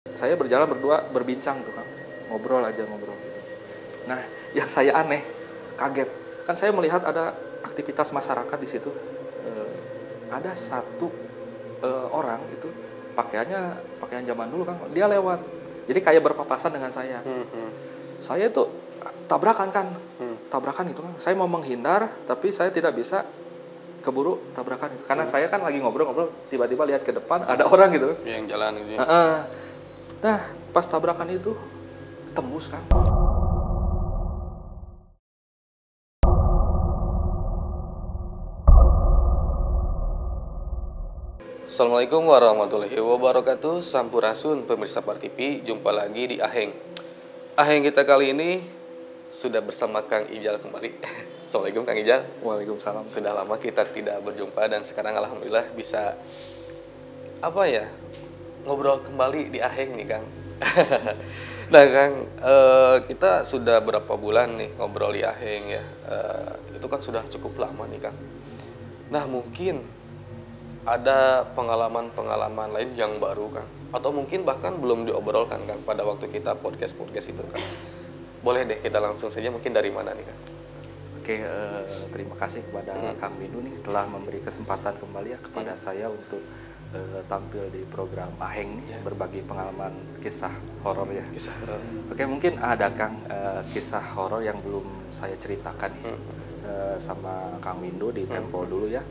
Saya berjalan berdua berbincang tuh Kang, ngobrol aja ngobrol gitu. Nah, yang saya aneh, kaget, kan saya melihat ada aktivitas masyarakat di situ. Eh, ada satu orang itu pakaiannya pakaian zaman dulu Kang, dia lewat, jadi kayak berpapasan dengan saya. Saya itu tabrakan kan, tabrakan itu kan. Saya mau menghindar, tapi saya tidak bisa keburu tabrakan itu, karena saya kan lagi ngobrol-ngobrol, tiba-tiba lihat ke depan ada orang gitu. Yang jalan gitu. Nah, pas tabrakan itu tembus kan. Assalamualaikum warahmatullahi wabarakatuh. Sampurasun pemirsa Par TV, jumpa lagi di Aheng. Aheng kita kali ini sudah bersama Kang Ijal kembali. Assalamualaikum Kang Ijal. Waalaikumsalam. Sudah lama kita tidak berjumpa dan sekarang alhamdulillah bisa ngobrol kembali di Aheng nih Kang. Nah Kang, kita sudah berapa bulan nih ngobrol di Aheng ya. Itu kan sudah cukup lama nih Kang. Nah mungkin ada pengalaman-pengalaman lain yang baru Kang, atau mungkin bahkan belum diobrolkan Kang pada waktu kita podcast itu Kang. Boleh deh kita langsung saja, mungkin dari mana nih Kang? Oke, terima kasih kepada Kang Windu nih telah memberi kesempatan kembali ya kepada saya untuk tampil di program Aheng nih, berbagi pengalaman kisah horor ya. Kisah horor. Oke, mungkin ada Kang kisah horor yang belum saya ceritakan nih sama Kang Windu di Tempo dulu ya.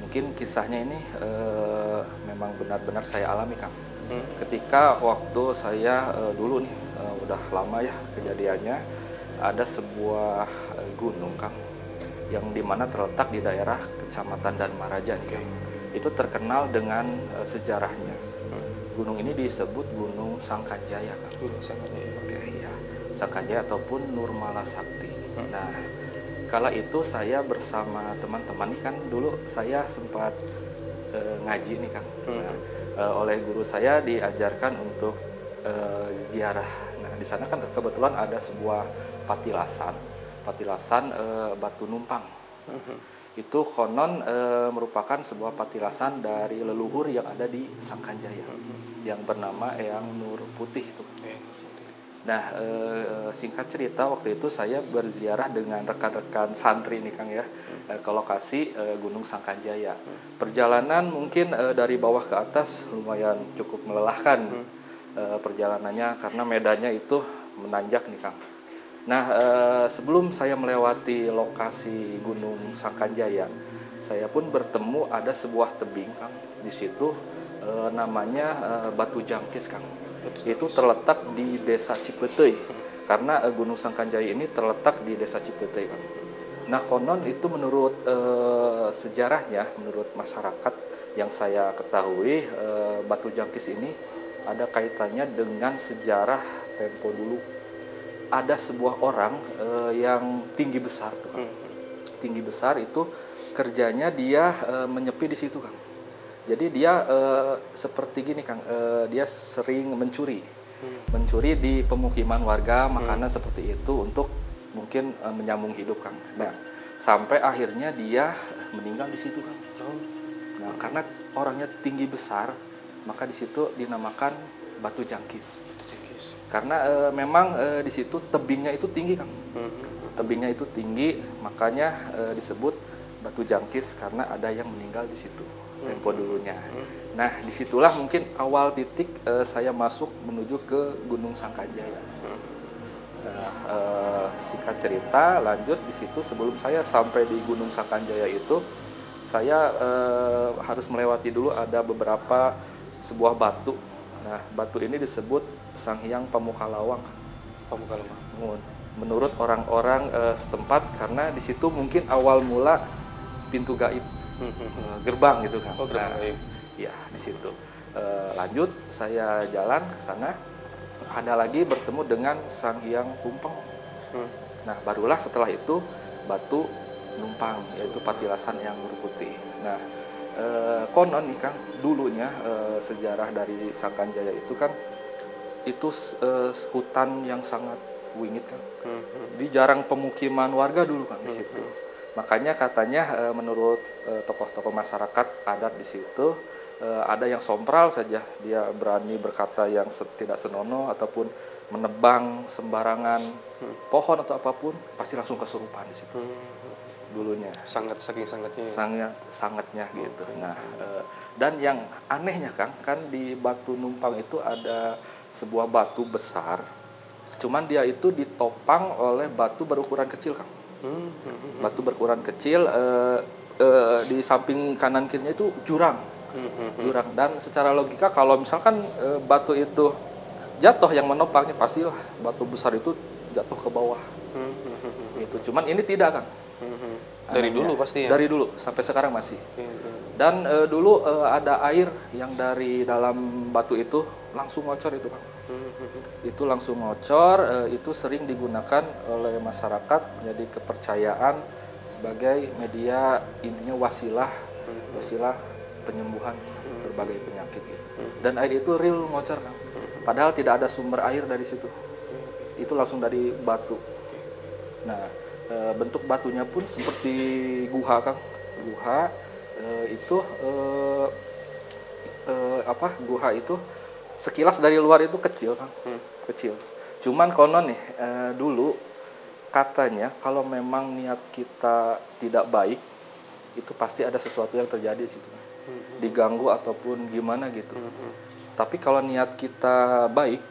Mungkin kisahnya ini memang benar-benar saya alami Kang. Ketika waktu saya dulu nih udah lama ya kejadiannya, ada sebuah gunung Kang yang dimana terletak di daerah Kecamatan Danmaraja nih Kang. Itu terkenal dengan sejarahnya. Gunung ini disebut Gunung Sangkanjaya Kang. Gunung Sangkanjaya. Oke ya, Sangkanjaya ataupun Nurmala Sakti. Nah, kala itu saya bersama teman-teman nih kan, dulu saya sempat ngaji nih Kang. Nah, oleh guru saya diajarkan untuk ziarah. Nah, di sana kan kebetulan ada sebuah patilasan Batu Numpang. Itu konon merupakan sebuah patilasan dari leluhur yang ada di Sangkanjaya yang bernama Eyang Nur Putih itu. Nah, singkat cerita waktu itu saya berziarah dengan rekan-rekan santri nih Kang ya, ke lokasi Gunung Sangkanjaya. Perjalanan mungkin dari bawah ke atas lumayan cukup melelahkan perjalanannya karena medannya itu menanjak nih Kang. Nah, sebelum saya melewati lokasi Gunung Sangkanjaya, saya pun bertemu ada sebuah tebing Kang. Di situ namanya Batu Jangkis Kang. Itu terletak di Desa Cipeteuy, karena Gunung Sangkanjaya ini terletak di Desa Cipeteuy Kang. Nah, konon itu menurut sejarahnya, menurut masyarakat yang saya ketahui, Batu Jangkis ini ada kaitannya dengan sejarah tempo dulu. Ada sebuah orang yang tinggi besar tuh Kang. Tinggi besar itu kerjanya dia menyepi di situ Kang. Jadi dia seperti gini Kang, dia sering mencuri di pemukiman warga, makanan seperti itu untuk mungkin menyambung hidup Kang. Nah, sampai akhirnya dia meninggal di situ Kang. Nah, karena orangnya tinggi besar, maka di situ dinamakan Batu Jangkis. Karena memang di situ tebingnya itu tinggi Kang. Tebingnya itu tinggi, makanya disebut Batu Jangkis karena ada yang meninggal di situ tempo dulunya. Nah, disitulah mungkin awal titik saya masuk menuju ke Gunung Sangkanjaya. Nah, singkat cerita lanjut di situ, sebelum saya sampai di Gunung Sangkanjaya itu saya harus melewati dulu ada beberapa sebuah batu. Nah, batu ini disebut Sang Hyang Pamukalawang. Menurut orang-orang setempat, karena di situ mungkin awal mula pintu gaib, gerbang gitu kan. Gerbang gaib. Ya, di situ. Lanjut saya jalan ke sana, ada lagi bertemu dengan Sang Hyang Tumpeng. Nah, barulah setelah itu Batu Numpang, yaitu patilasan yang berputih. Nah, konon nih Kang, dulunya sejarah dari Sangkanjaya itu kan itu hutan yang sangat wingit Kang. Di jarang pemukiman warga dulu Kang di situ. Makanya katanya menurut tokoh-tokoh masyarakat adat di situ, ada yang sompral saja, dia berani berkata yang tidak senonoh ataupun menebang sembarangan pohon atau apapun, pasti langsung kesurupan di situ. Dulunya. Saking sangatnya. Sangatnya gitu. Nah, dan yang anehnya Kang, kan di Batu Numpang itu ada sebuah batu besar, cuman dia itu ditopang oleh batu berukuran kecil Kang. Batu berukuran kecil, di samping kanan kirinya itu jurang. Dan secara logika kalau misalkan batu itu jatuh, yang menopangnya pastilah batu besar itu jatuh ke bawah. Itu cuman ini tidak Kang. Dari dulu pasti ya? Dari dulu sampai sekarang masih. Dan dulu ada air yang dari dalam batu itu langsung ngocor itu Kang. Itu langsung ngocor, itu sering digunakan oleh masyarakat menjadi kepercayaan sebagai media, intinya wasilah penyembuhan berbagai penyakit gitu. Dan air itu real ngocor Kang. Padahal tidak ada sumber air dari situ. Itu langsung dari batu. Nah, bentuk batunya pun seperti guha Kang. Guha guha itu sekilas dari luar itu kecil Kang. Kecil. Cuman konon nih dulu katanya kalau memang niat kita tidak baik, itu pasti ada sesuatu yang terjadi di situ. Diganggu ataupun gimana gitu. Tapi kalau niat kita baik,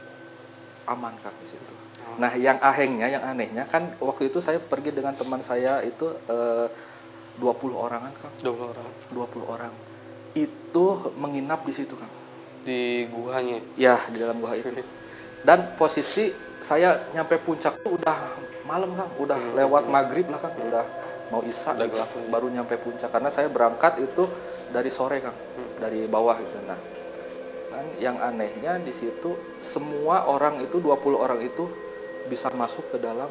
aman Kang di situ. Nah, yang anehnya kan waktu itu saya pergi dengan teman saya itu 20 orangan Kang. 20 orang. Itu menginap di situ Kang. Di guhanya? Ya, di dalam guha itu. Dan posisi saya nyampe puncak tuh udah malam Kang, udah lewat maghrib lah Kang, udah mau isya gitu, baru nyampe puncak karena saya berangkat itu dari sore Kang, dari bawah gitu. Nah, kan yang anehnya di situ semua orang itu 20 orang itu bisa masuk ke dalam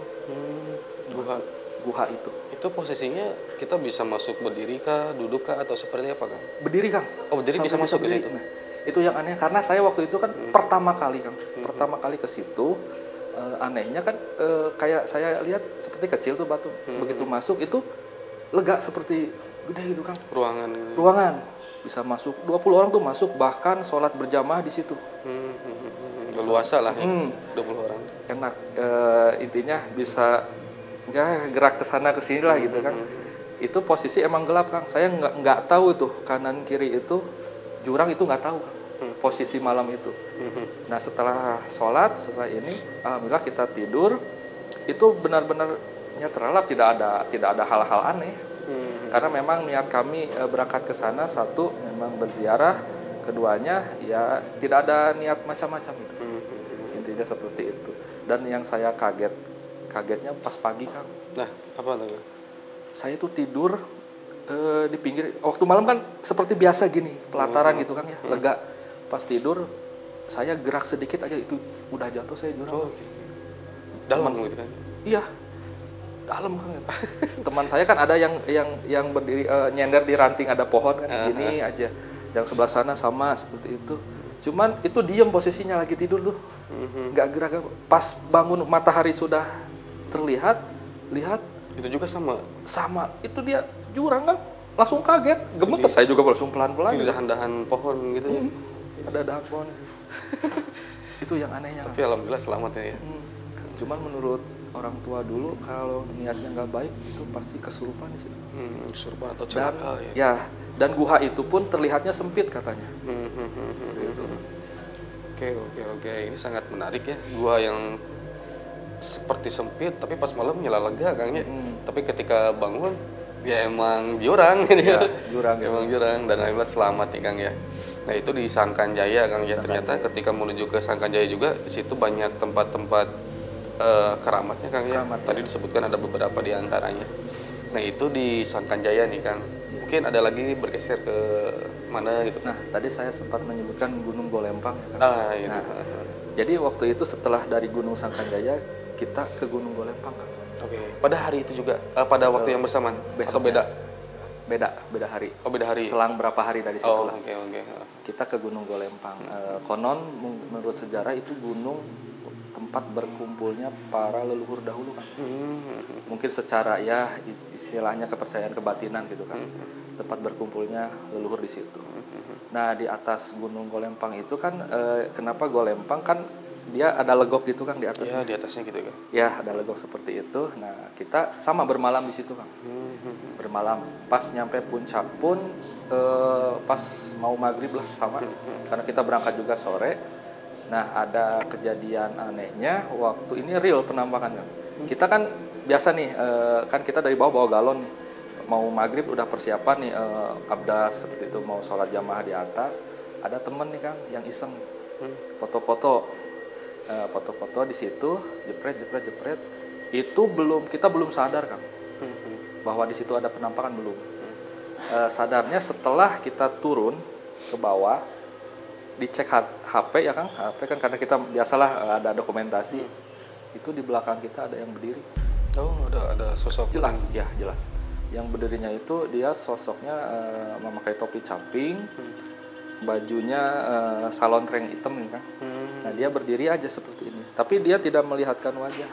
guha itu. Itu posisinya kita bisa masuk berdiri kah, duduk kah, atau seperti apa Kang? Berdiri Kang. Oh, berdiri bisa masuk ke situ. Nah, itu yang aneh karena saya waktu itu kan pertama kali Kang, pertama kali ke situ. Anehnya kan kayak saya lihat seperti kecil tuh batu. Begitu masuk itu lega seperti gede gitu Kang. Ruangan bisa masuk 20 orang tuh masuk, bahkan sholat berjamaah di situ. Leluasa lah ya, 20 orang. Enak, intinya bisa ya gerak ke sana ke sini lah gitu kan. Itu posisi emang gelap Kang. Saya nggak tahu tuh kanan kiri itu jurang, itu nggak tahu Kang. Posisi malam itu. Nah, setelah sholat, setelah ini alhamdulillah kita tidur, itu benar-benar terlelap, tidak ada hal-hal aneh. Karena memang niat kami berangkat ke sana, satu memang berziarah, keduanya ya tidak ada niat macam-macam gitu. Intinya seperti itu. Dan yang saya kagetnya pas pagi Kang. Nah, apa tuh? Saya tuh tidur di pinggir, waktu malam kan seperti biasa gini, pelataran gitu Kang ya, lega. Pas tidur saya gerak sedikit aja itu udah jatuh saya jurang. Dalam gitu kan? Iya, dalam Kang. Teman saya kan ada yang berdiri nyender di ranting ada pohon kan, gini aja. Yang sebelah sana sama seperti itu. Cuman itu diam posisinya lagi tidur tuh, nggak gerak. Pas bangun matahari sudah terlihat, lihat itu juga sama. Itu dia jurang kan, langsung kaget, gemeter. Saya juga langsung pelan-pelan. Itu dahan-dahan pohon gitu ya? Ada dahan pohon. Itu yang anehnya. Tapi alhamdulillah selamat ya. Cuman menurut orang tua dulu kalau niatnya nggak baik itu pasti kesurupan di situ. Kesurupan atau celaka ya. Ya, dan guha itu pun terlihatnya sempit katanya. Oke. Ini sangat menarik ya. Gua yang seperti sempit tapi pas malam nyala lega Kang ya. Tapi ketika bangun ya emang jurang gitu ya. Emang jurang, dan alhamdulillah selamat nih Kang ya. Nah, itu di Sangkanjaya Kang ya. Ternyata ketika menuju ke Sangkanjaya juga di situ banyak tempat-tempat keramatnya Kang ya. Tadi disebutkan ada beberapa di antaranya. Nah, itu di Sangkanjaya nih Kang. Mungkin ada lagi bergeser ke mana gitu. Nah, tadi saya sempat menyebutkan Gunung Golempang ya Kang. Itu. Jadi waktu itu setelah dari Gunung Sangkanjaya kita ke Gunung Golempang Kang. Oke. Pada hari itu juga pada waktu yang bersamaan atau beda? Beda hari. Oh, beda hari. Selang berapa hari dari situ lah. Oke. Kita ke Gunung Golempang. Konon menurut sejarah itu gunung tempat berkumpulnya para leluhur dahulu kan. Mungkin secara ya istilahnya kepercayaan kebatinan gitu kan. Tempat berkumpulnya leluhur di situ. Nah di atas Gunung Golempang itu kan kenapa Golempang kan dia ada legok gitu kan di atasnya. Ya, di atasnya gitu kan. Ya ada legok seperti itu. Nah kita sama bermalam di situ Kang. Bermalam. Pas nyampe puncak pun pas mau maghrib lah sama. Karena kita berangkat juga sore. Nah ada kejadian anehnya waktu ini real penampakan Kang. Kita kan biasa nih kan kita dari bawah bawa galon nih. Mau maghrib udah persiapan nih abdas seperti itu mau sholat jamaah di atas. Ada temen nih Kang yang iseng foto-foto. Foto-foto di situ, jepret. Itu kita belum sadar Kang, bahwa di situ ada penampakan belum. Sadarnya setelah kita turun ke bawah, dicek HP ya Kang, HP kan karena kita biasalah ada dokumentasi. Itu di belakang kita ada yang berdiri. Oh, ada sosok. Jelas, ya jelas. Yang berdirinya itu dia sosoknya memakai topi caping. Bajunya salontreng hitam nih Kang. Nah dia berdiri aja seperti ini, tapi dia tidak melihatkan wajah,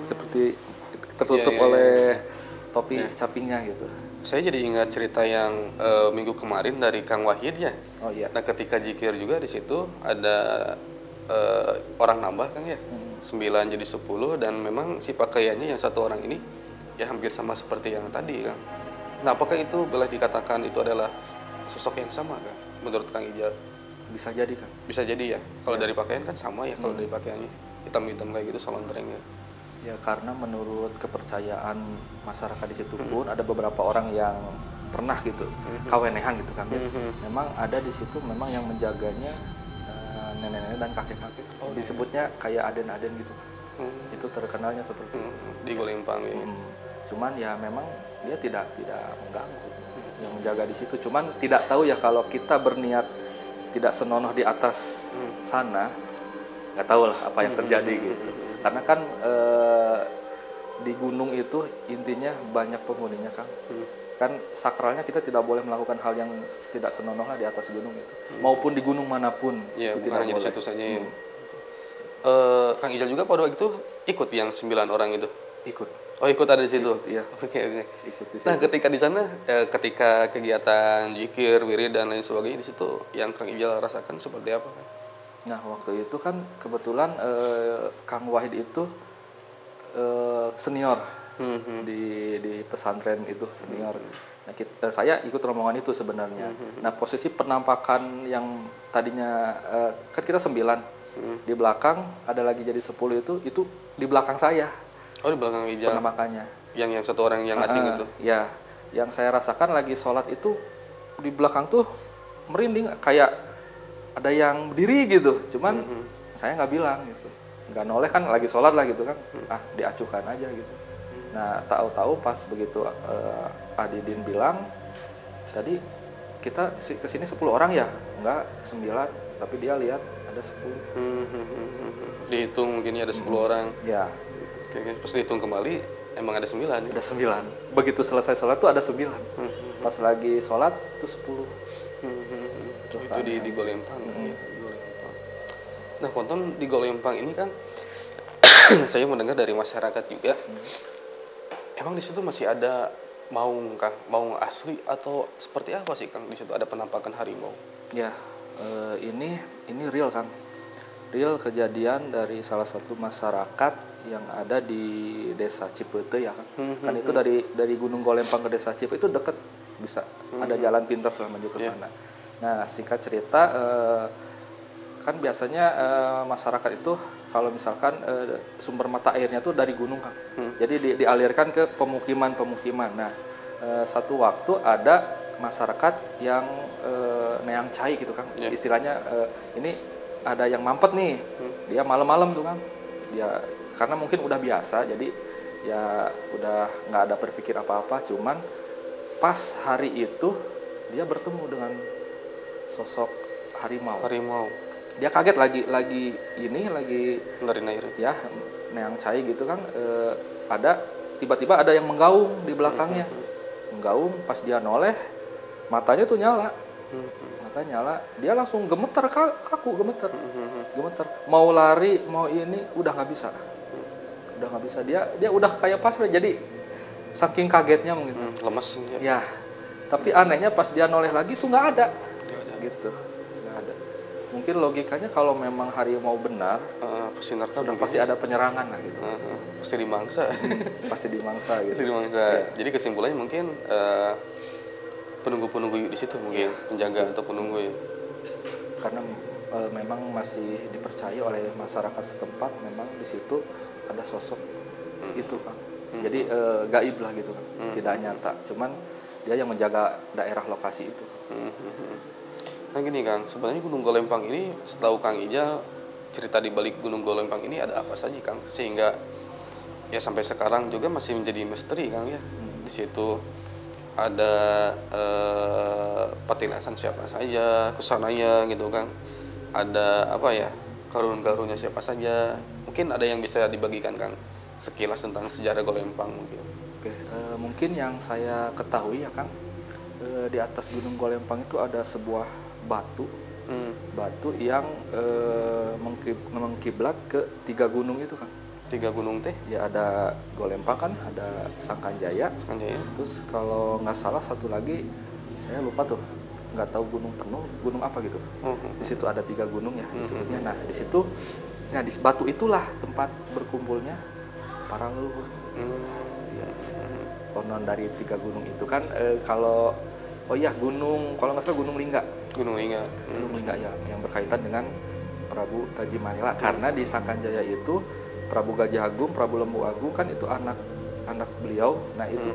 seperti tertutup oleh topi capingnya gitu. Saya jadi ingat cerita yang minggu kemarin dari Kang Wahid ya. Oh iya. Nah ketika zikir juga di situ ada orang nambah Kang ya, 9 jadi 10 dan memang si pakaiannya yang satu orang ini ya hampir sama seperti yang tadi Kang. Nah apakah itu boleh dikatakan itu adalah sosok yang sama Kang? Menurut Kang Ijal? Bisa jadi Kang. Bisa jadi ya. Kalau dari pakaian kan sama ya. Kalau dari pakaiannya hitam-hitam kayak gitu salontrengnya. Ya karena menurut kepercayaan masyarakat di situ pun ada beberapa orang yang pernah gitu kawenehan gitu Kang. Memang ada di situ memang yang menjaganya nenek-nenek dan kakek-kakek. Disebutnya kayak aden-aden gitu. Itu terkenalnya seperti itu. Di Golempang ya. Cuman ya memang dia tidak mengganggu. Yang menjaga di situ, cuman tidak tahu ya kalau kita berniat tidak senonoh di atas sana, nggak tahu lah apa yang terjadi gitu. Karena kan di gunung itu intinya banyak penghuninya Kang. Kan sakralnya kita tidak boleh melakukan hal yang tidak senonoh lah di atas gunung itu, maupun di gunung manapun. Ya, itu bukan tidak hanya boleh. di situ saja ya. Kang Ijal juga pada waktu itu ikut yang 9 orang itu? Ikut. Oh ikut ada di situ? Ikut, iya. Oke. Ikut di situ. Nah ketika di sana, ketika kegiatan zikir, wirid dan lain sebagainya di situ, yang Kang Ijal rasakan seperti apa? Nah waktu itu kan kebetulan Kang Wahid itu senior di pesantren itu senior. Nah saya ikut rombongan itu sebenarnya. Nah posisi penampakan yang tadinya kan kita 9 di belakang ada lagi jadi 10 itu di belakang saya. Oh di belakang Ijal. Penampakannya. Yang satu orang yang asing itu. Ya, yang saya rasakan lagi sholat itu di belakang tuh merinding kayak ada yang berdiri gitu. Cuman saya nggak bilang gitu, nggak noleh kan lagi sholat lah gitu kan. Diacuhkan aja gitu. Nah tahu-tahu pas begitu Pak Didin bilang tadi kita kesini 10 orang ya, nggak 9, tapi dia lihat ada 10. Dihitung mungkin ada 10 orang. Ya. Oke. Pas dihitung kembali emang ada 9 ya? Ada 9. Begitu selesai sholat tuh ada 9. Pas lagi sholat tuh 10. Itu di Golempang. Ya, di Golempang. Nah konton di Golempang ini kan saya mendengar dari masyarakat juga. Emang di situ masih ada maung Kang? Maung asli atau seperti apa sih Kang? Di situ ada penampakan harimau? Ya, ini real Kang. Real kejadian dari salah satu masyarakat yang ada di Desa Cipete ya Kang. Kan itu dari Gunung Golempang ke Desa Cipete itu dekat, bisa ada jalan pintas lah menuju ke sana. Nah, singkat cerita kan biasanya masyarakat itu kalau misalkan sumber mata airnya tuh dari gunung Kang. Jadi dialirkan ke pemukiman-pemukiman. Nah, satu waktu ada masyarakat yang neang cai gitu Kang. Istilahnya ini ada yang mampet nih. Dia malam-malam tuh Kang. Dia karena mungkin udah biasa jadi ya udah nggak ada berpikir apa-apa, cuman pas hari itu dia bertemu dengan sosok harimau. Dia kaget lagi Dari air ya neang cai gitu Kang, ada tiba-tiba ada yang menggaung di belakangnya. Menggaung, pas dia noleh matanya tuh nyala. Mata nyala, dia langsung gemeter, kaku gemeter. Mau lari mau ini udah nggak bisa. Dia udah kayak pasrah, jadi saking kagetnya mungkin lemes ya. Tapi anehnya pas dia noleh lagi tuh nggak ada. gitu, nggak ada. Mungkin logikanya kalau memang harimau benar, pasti ada penyerangan lah gitu. Pasti dimangsa. Pasti dimangsa gitu. Pasti dimangsa. Ya. Jadi kesimpulannya mungkin penunggu-penunggu di situ mungkin, penjaga atau penunggu ya. Karena memang masih dipercaya oleh masyarakat setempat, memang di situ ada sosok itu kan. Jadi gaib lah gitu kan, tidak nyata. Cuman dia yang menjaga daerah lokasi itu. Nah gini Kang, sebenarnya Gunung Golempang ini setahu Kang Ijal, cerita di balik Gunung Golempang ini ada apa saja Kang, sehingga ya sampai sekarang juga masih menjadi misteri Kang ya. Di situ ada petilasan siapa saja kesananya gitu Kang, ada apa ya, karun-karunnya siapa saja. Mungkin ada yang bisa dibagikan Kang sekilas tentang sejarah Golempang mungkin. Oke, mungkin yang saya ketahui ya Kang, di atas Gunung Golempang itu ada sebuah batu yang mengkiblat ke 3 gunung itu Kang. 3 gunung teh? Ya ada Golempang kan, ada Sangkanjaya. Terus kalau nggak salah satu lagi saya lupa tuh, nggak tahu gunung penuh, gunung apa gitu. Di situ ada 3 gunung ya disebutnya. Nah di situ, nah di batu itulah tempat berkumpulnya para leluhur. Ya. Konon dari 3 gunung itu kan kalau gunung, kalau nggak salah Gunung Lingga. Gunung Lingga ya, yang berkaitan dengan Prabu Tajimanila. Karena di Sangkanjaya itu Prabu Gajah Agung, Prabu Lembu Agung kan itu anak beliau. Nah itu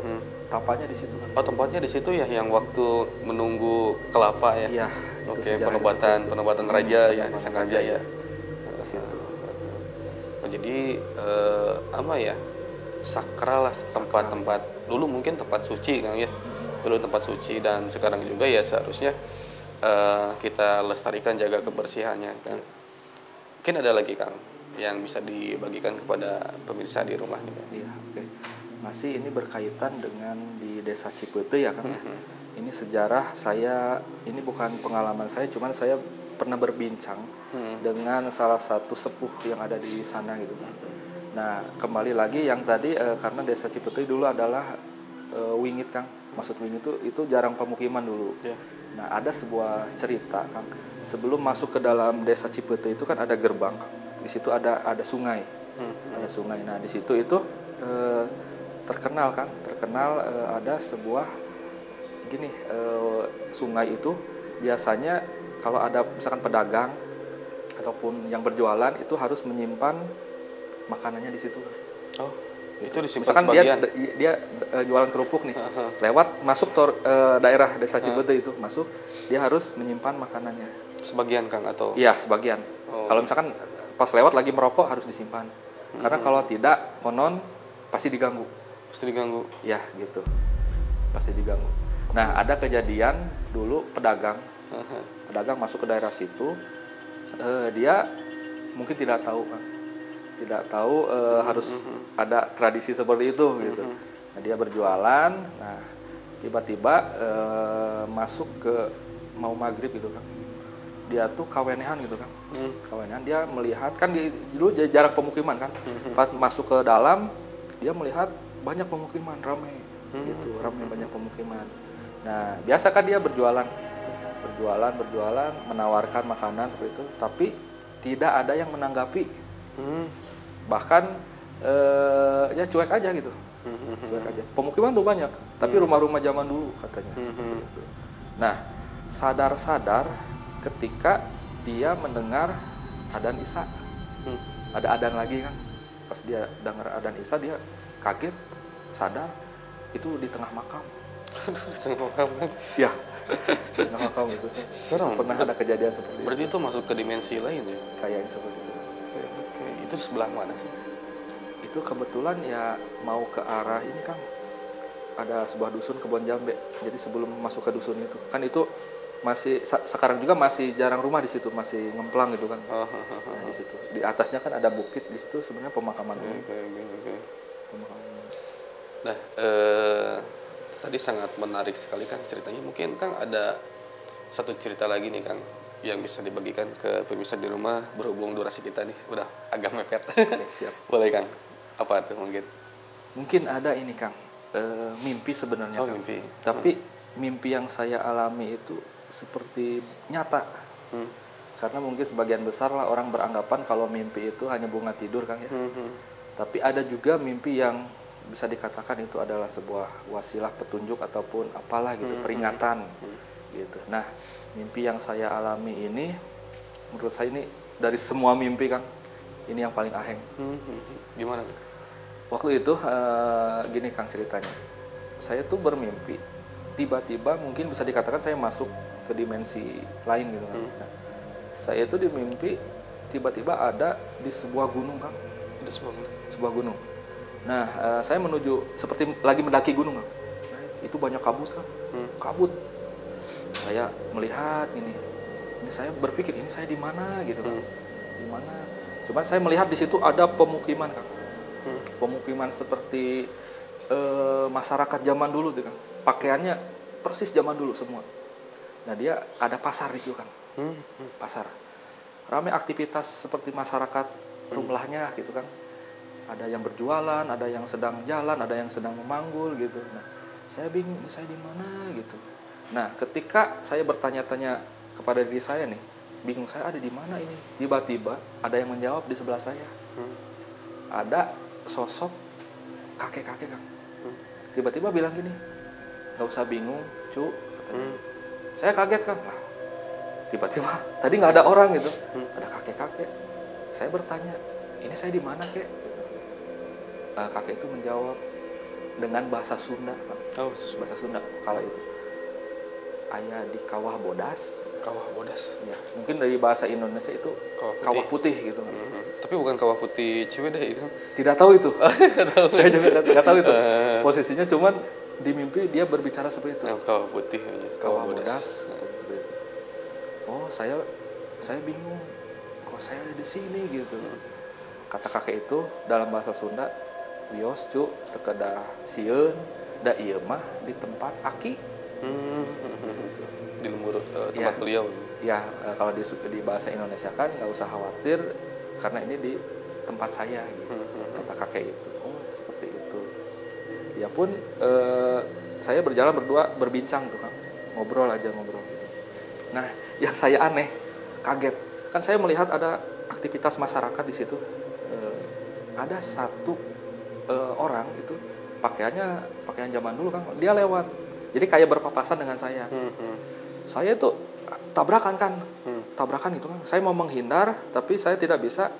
tapanya di situ kan. Oh tempatnya di situ ya, yang waktu menunggu kelapa ya. Iya. Oke, penobatan raja ya di Sangkanjaya. Di situ. Oh, jadi apa ya, sakral lah, tempat-tempat dulu mungkin tempat suci Kang ya. Dulu tempat suci, dan sekarang juga ya seharusnya kita lestarikan, jaga kebersihannya kan. Mungkin ada lagi Kang yang bisa dibagikan kepada pemirsa di rumah nih Kang. Iya, oke. Masih ini berkaitan dengan di Desa Cipete ya Kang. Ini sejarah saya, ini bukan pengalaman saya, cuman saya pernah berbincang dengan salah satu sepuh yang ada di sana gitu Kang. Nah, kembali lagi yang tadi karena Desa Cipete dulu adalah wingit Kang. Maksud wingit itu jarang pemukiman dulu. Yeah. Nah, ada sebuah cerita Kang. Sebelum masuk ke dalam Desa Cipete itu kan ada gerbang. Di situ ada sungai. Ada sungai. Nah, di situ itu terkenal Kang, ada sebuah gini, sungai itu biasanya kalau ada misalkan pedagang ataupun yang berjualan itu harus menyimpan makanannya di situ. Oh, itu disimpan misalkan sebagian. dia jualan kerupuk nih, lewat masuk daerah Desa Cipete itu masuk, dia harus menyimpan makanannya. Sebagian Kang atau? Iya, sebagian. Oh. Kalau misalkan pas lewat lagi merokok harus disimpan. Karena kalau tidak, konon pasti diganggu. Pasti diganggu. Ya, gitu. Pasti diganggu. Nah, ada kejadian dulu pedagang masuk ke daerah situ, dia mungkin tidak tahu Kang. Tidak tahu harus ada tradisi seperti itu gitu. Nah, dia berjualan, nah tiba-tiba masuk ke mau maghrib gitu kan. Dia tuh kawenehan gitu kan. Kawenehan, dia melihat kan dulu jarang pemukiman kan. Pas masuk ke dalam, dia melihat banyak pemukiman, ramai gitu, ramai banyak pemukiman. Nah, biasa kan dia berjualan, menawarkan makanan seperti itu, tapi tidak ada yang menanggapi. Bahkan ya cuek aja gitu. Cuek aja. Pemukiman tuh banyak, tapi rumah-rumah zaman dulu katanya seperti itu. Nah, sadar-sadar ketika dia mendengar adzan Isya. Ada adzan lagi kan. Pas dia dengar adzan Isya, dia kaget, sadar itu di tengah makam. Di tengah makam kan? Ya. Di tengah makam itu. Serem. Pernah ada kejadian seperti itu. Berarti itu masuk ke dimensi lain ya? Kayaknya seperti itu. Oke. Itu sebelah mana sih? Itu kebetulan ya mau ke arah ini Kang. Ada sebuah dusun Kebon Jambe. Jadi sebelum masuk ke dusun itu, kan itu masih sekarang juga masih jarang rumah di situ, masih ngemplang gitu kan. Nah, di situ. Di atasnya kan ada bukit, di situ sebenarnya pemakaman. Oke. Nah, tadi sangat menarik sekali Kang ceritanya. Mungkin Kang ada satu cerita lagi nih Kang yang bisa dibagikan ke pemirsa di rumah, berhubung durasi kita nih udah agak mepet. Siap. Boleh Kang? Apa tuh mungkin? Mungkin ada ini Kang, mimpi sebenarnya Kang. Mimpi. Tapi mimpi yang saya alami itu seperti nyata. Hmm. Karena mungkin sebagian besar lah orang beranggapan kalau mimpi itu hanya bunga tidur, Kang ya. Tapi ada juga mimpi yang bisa dikatakan itu adalah sebuah wasilah petunjuk ataupun apalah gitu, peringatan gitu. Nah, mimpi yang saya alami ini menurut saya ini dari semua mimpi, Kang, ini yang paling aheng. Gimana? Waktu itu gini, Kang, ceritanya. Saya tuh bermimpi, tiba-tiba mungkin bisa dikatakan saya masuk ke dimensi lain gitu, Kang. Nah, saya itu di mimpi tiba-tiba ada di sebuah gunung, Kang. Di Sebuah gunung. Nah, saya menuju seperti lagi mendaki gunung, Kang. Nah, itu banyak kabut, Kang. Kabut. Saya melihat ini saya berpikir ini saya di mana gitu, Kang. Di mana? Cuman saya melihat di situ ada pemukiman, Kang. Pemukiman seperti masyarakat zaman dulu tuh, Kang. Pakaiannya persis zaman dulu semua. Nah, dia ada pasar di situ, Kang. Pasar. Ramai aktivitas seperti masyarakat rumlahnya gitu, Kang. Ada yang berjualan, ada yang sedang jalan, ada yang sedang memanggul gitu. Nah, saya bingung, ini saya di mana gitu. Nah, ketika saya bertanya-tanya kepada diri saya nih, bingung saya ada di mana ini. Tiba-tiba ada yang menjawab di sebelah saya. Ada sosok kakek-kakek, Kang. Tiba-tiba bilang gini, nggak usah bingung, cu, katanya. Saya kaget, Kang. Lah, tiba-tiba tadi nggak ada orang gitu, ada kakek-kakek. Saya bertanya, ini saya di mana, kek? Kakek itu menjawab dengan bahasa Sunda, Kang. Bahasa Sunda kala itu. Ayah di Kawah Bodas. Kawah Bodas. Ya, mungkin dari bahasa Indonesia itu Kawah Putih gitu. Tapi bukan Kawah Putih Ciwidey itu. Tidak tahu itu. Saya juga tidak tahu itu. Posisinya cuman di mimpi dia berbicara seperti itu. Kawah Putih aja. Kawah Bodas. Seperti itu. Oh, saya bingung. Kok saya ada di sini gitu. Kata kakek itu dalam bahasa Sunda, wios cu tekedah sieun da ieu mah di tempat aki. Di lembur tempat beliau. Ya, kalau di bahasa Indonesia kan nggak usah khawatir karena ini di tempat saya gitu. Kata kakek itu. Oh, seperti itu. Ya pun saya berjalan berdua berbincang tuh, Kang. Ngobrol gitu. Nah, yang saya aneh, kaget. Kan saya melihat ada aktivitas masyarakat di situ. Ada satu orang itu pakaian zaman dulu, Kang. Dia lewat. Jadi kayak berpapasan dengan saya. Saya itu tabrakan, kan. Tabrakan itu, Kang. Saya mau menghindar, tapi saya tidak bisa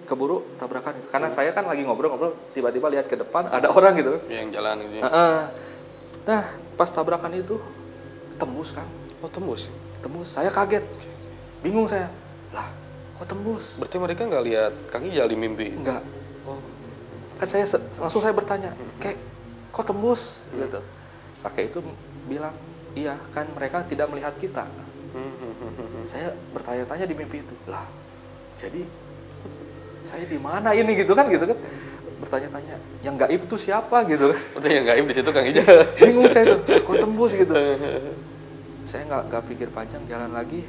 keburu tabrakan itu. Karena saya kan lagi ngobrol-ngobrol, tiba-tiba lihat ke depan ada orang gitu. Yang jalan gitu. Nah, pas tabrakan itu tembus, Kang. Oh, tembus. Tembus. Saya kaget. Bingung saya. Lah, kok tembus? Berarti mereka nggak lihat Kang Ijal di mimpi? Enggak. Oh. Kan langsung saya bertanya, "Kek, kok tembus?" gitu. Kakek itu bilang, "Iya, kan mereka tidak melihat kita." Saya bertanya-tanya di mimpi itu. Lah, jadi saya di mana ini gitu kan? Bertanya-tanya, yang gaib itu siapa gitu kan? Udah yang gaib di situ Kang Ijal. Bingung saya tuh, kok tembus gitu. Saya nggak pikir panjang, jalan lagi,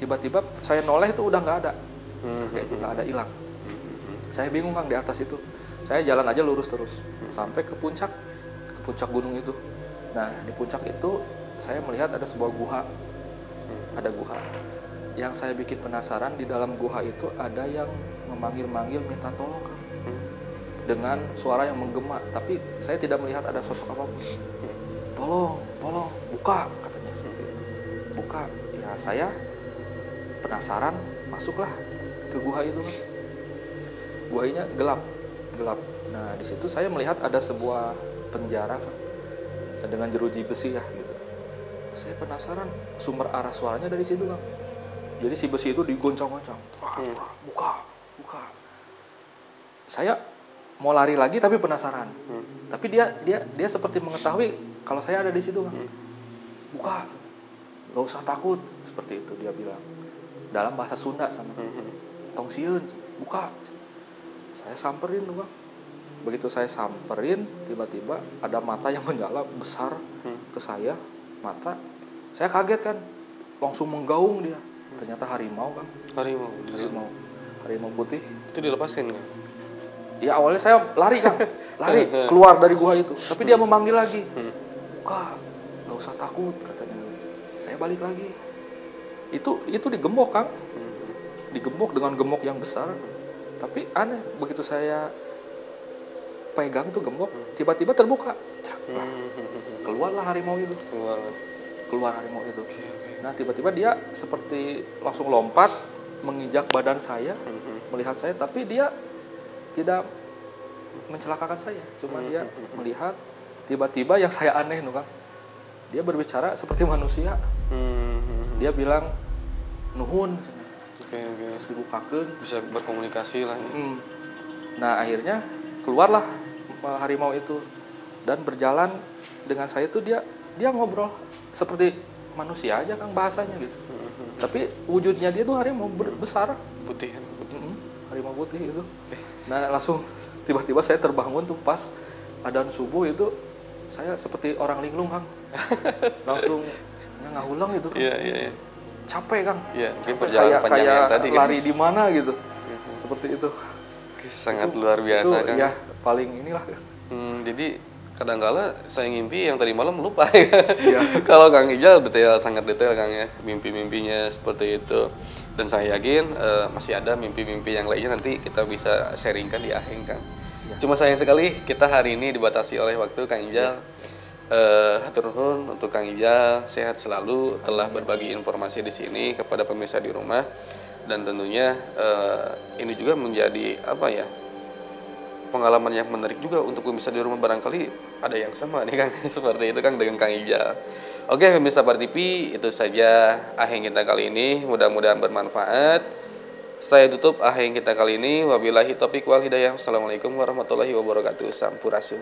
tiba-tiba saya noleh itu udah nggak ada, kayak itu nggak ada, hilang. Saya bingung, Kang, di atas itu. Saya jalan aja lurus terus sampai ke puncak gunung itu. Nah, di puncak itu saya melihat ada sebuah guha, ada guha. Yang saya bikin penasaran, di dalam guha itu ada yang memanggil-manggil minta tolong, Kang. Dengan suara yang menggema, tapi saya tidak melihat ada sosok apapun. Tolong, buka, katanya seperti itu. Buka. Ya, saya penasaran, masuklah ke guha itu. Guhanya gelap. Nah, di situ saya melihat ada sebuah penjara, Kang, dengan jeruji besi ya gitu. Saya penasaran, sumber arah suaranya dari situ, Kang. Jadi si besi itu digoncang-goncang. Buka. Saya mau lari lagi tapi penasaran. Tapi dia seperti mengetahui kalau saya ada di situ, Kang. Buka. Gak usah takut, seperti itu dia bilang. Dalam bahasa Sunda sama. Tong sieun, buka. Saya samperin tuh, Bang. Begitu saya samperin, tiba-tiba ada mata yang menyala besar ke saya, mata. Saya kaget, kan, langsung menggaung dia. Ternyata harimau, Kang. Harimau putih. Itu dilepasin, kan? Ya, awalnya saya lari, Kang. Keluar dari gua itu. Tapi dia memanggil lagi. Buka, gak usah takut, katanya. Saya balik lagi. Itu digembok, Kang. Digembok dengan gemuk yang besar. Tapi aneh, begitu saya pegang itu gembok, tiba-tiba terbuka. Lah, keluarlah harimau itu. Keluar harimau itu. Nah, tiba-tiba dia seperti langsung lompat menginjak badan saya, melihat saya, tapi dia tidak mencelakakan saya. Cuma dia melihat, tiba-tiba yang saya aneh nuh, Kang. Dia berbicara seperti manusia. Dia bilang nuhun. Terus dibukakeun, bisa berkomunikasi lah. Nah, akhirnya keluarlah harimau itu dan berjalan dengan saya itu dia ngobrol seperti manusia aja, Kang, bahasanya gitu. Tapi wujudnya dia tuh harimau besar, Putih kan? harimau putih itu. Nah, langsung tiba-tiba saya terbangun tuh pas adzan subuh itu, saya seperti orang linglung, Kang. Langsung ngahulang gitu, Kang. Iya. Capek, Kang. Iya, mungkin perjalanan panjang yang tadi kan. Lari di mana gitu. Seperti itu. Sangat luar biasa, Kang. Ya, paling inilah. Jadi kadang-kala saya ngimpi yang tadi malam lupa ya. Kalau Kang Ijal sangat detail, Kang, ya, mimpi-mimpinya seperti itu. Dan saya yakin masih ada mimpi-mimpi yang lainnya, nanti kita bisa sharingkan di akhir, Kang. Cuma sayang sekali kita hari ini dibatasi oleh waktu, Kang Ijal. Hatur nuhun untuk Kang Ijal, sehat selalu, telah berbagi informasi di sini kepada pemirsa di rumah. Dan tentunya ini juga menjadi pengalaman yang menarik juga untuk pemirsa di rumah, barangkali ada yang sama nih, Kang, seperti itu, Kang, dengan Kang Ijal. Oke, pemirsa Bar TV, itu saja aheng kita kali ini, mudah-mudahan bermanfaat. Saya tutup aheng kita kali ini, wabillahi taufiq wal hidayah. Assalamualaikum warahmatullahi wabarakatuh. Sampurasun.